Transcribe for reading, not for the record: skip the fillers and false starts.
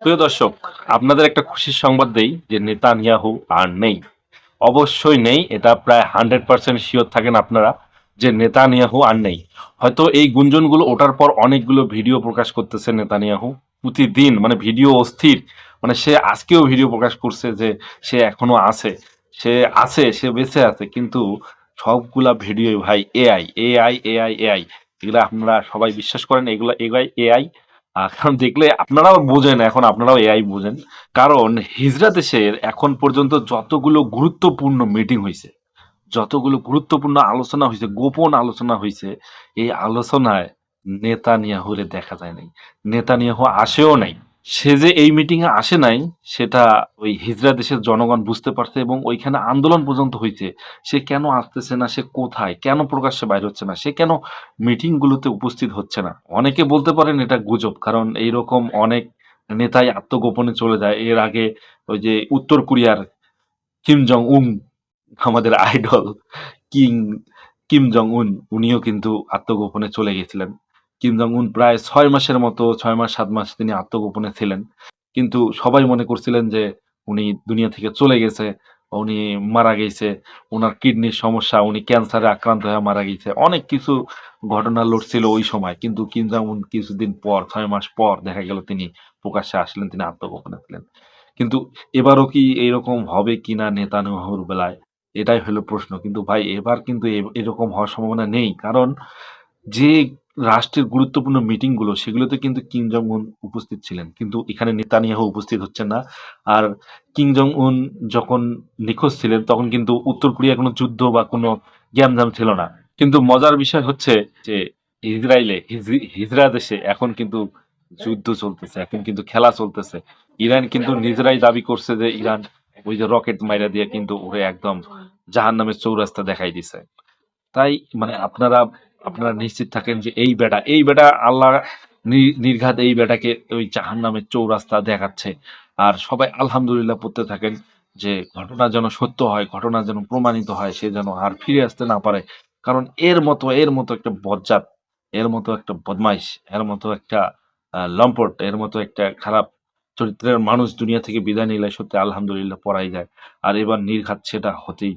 প্রিয় দর্শক, আপনাদের একটা খুশির সংবাদ দেই যে নেতানিয়াহু আর নেই। অবশ্যই নেই, এটা প্রায় 100% শিওর থাকেন আপনারা যে নেতানিয়াহু আর নেই। হয়তো এই গুঞ্জনগুলো ওঠার পর অনেকগুলো ভিডিও প্রকাশ করতেছে নেতানিয়াহু প্রতিদিন, মানে ভিডিও অস্থির। মানে সে আজকেও ভিডিও প্রকাশ করছে যে সে এখনো আছে, সে বেঁচে আছে, কিন্তু সবগুলা ভিডিও ভাই এআই এআই এআই এআই। এগুলা আপনারা সবাই বিশ্বাস করেন? এগুলা এআই এআই। কারণ দেখলে আপনারাও বোঝেন, এখন আপনারাও এআই বোঝেন। কারণ হিজড়া দেশের এখন পর্যন্ত যতগুলো গুরুত্বপূর্ণ মিটিং হইছে, যতগুলো গুরুত্বপূর্ণ আলোচনা হইছে, গোপন আলোচনা হইছে, এই আলোচনায় নেতানিয়াহুরে দেখা যায় নাই। নেতানিয়াহু আসেও নাই। সে যে এই মিটিং এ আসে নাই সেটা ওই হিজড়া দেশের জনগণ বুঝতে পারছে এবং ওইখানে আন্দোলন পর্যন্ত হইছে। সে কেন আসতেছে না, সে কোথায়, কেন প্রকাশ্যে বাইর হচ্ছে না, সে কেন মিটিং গুলোতে উপস্থিত হচ্ছে না। অনেকে বলতে পারেন এটা গুজব, কারণ এইরকম অনেক নেতাই আত্মগোপনে চলে যায়। এর আগে ওই যে উত্তর কোরিয়ার কিম জং উন, আমাদের আইডল কিং কিম জং উন, উনিও কিন্তু আত্মগোপনে চলে গেছিলেন। কিম জং উন প্রায় 6 মাসের মতো, 6 মাস 7 মাস তিনি আত্মগোপনে ছিলেন। কিন্তু সবাই মনে করছিলেন যে উনি দুনিয়া থেকে চলে গেছে, উনি মারা গেছে, উনার কিডনির সমস্যা, উনি ক্যান্সারে আক্রান্ত হয়ে মারা গেছে। অনেক কিছু ঘটনা লড়ছিল ওই সময়। কিন্তু কিম জং উন কিছুদিন পর, 6 মাস পর দেখা গেল তিনি প্রকাশ্যে আসলেন, তিনি আত্মগোপনে ছিলেন। কিন্তু এবারও কি এরকম হবে কিনা নেতানিয়াহুর বেলায়? এটাই হলো প্রশ্ন। কিন্তু ভাই এবার কিন্তু এরকম হওয়ার সম্ভাবনা নেই। কারণ যে রাষ্ট্রের গুরুত্বপূর্ণ মিটিং গুলো সেগুলোতে কিন্তু কিম জং উন উপস্থিত ছিলেন। কিন্তু এখানে নেতানিয়াহু উপস্থিত হচ্ছেন না। আর কিম জং উন যখন নিখোঁজ ছিলেন তখন কিন্তু উত্তর কোরিয়ার কোনো যুদ্ধ বা কোনো গ্যাঞ্জাম ছিল না। কিন্তু মজার বিষয় হচ্ছে যে ইসরায়েলে হিজড়া দেশে এখন কিন্তু যুদ্ধ চলতেছে, এখন কিন্তু খেলা চলতেছে। ইরান কিন্তু নিজেরাই দাবি করছে যে ইরান ওই যে রকেট মাইরা দিয়ে কিন্তু ওরে একদম জাহান্নামের চৌরাস্তা দেখাই দিছে। তাই মানে আপনারা নিশ্চিত থাকেন যে এই বেটা আল্লাহ নির্ঘাত এই বেটাকে ওই জাহান্নামের চৌরাস্তা দেখাচ্ছে। আর সবাই আলহামদুলিল্লাহ পড়তে থাকেন যে ঘটনা যেন সত্য হয়, ঘটনা যেন প্রমাণিত হয়, সে যেন আর ফিরে আসতে না পারে। কারণ এর মতো একটা বজ্জাত, এর মতো একটা বদমাইশ, এর মতো একটা লম্পট, এর মতো একটা খারাপ চরিত্রের মানুষ দুনিয়া থেকে বিদায় নিলে সত্যি আলহামদুলিল্লাহ পড়াই যায়। আর এবার নির্ঘাত সেটা হতেই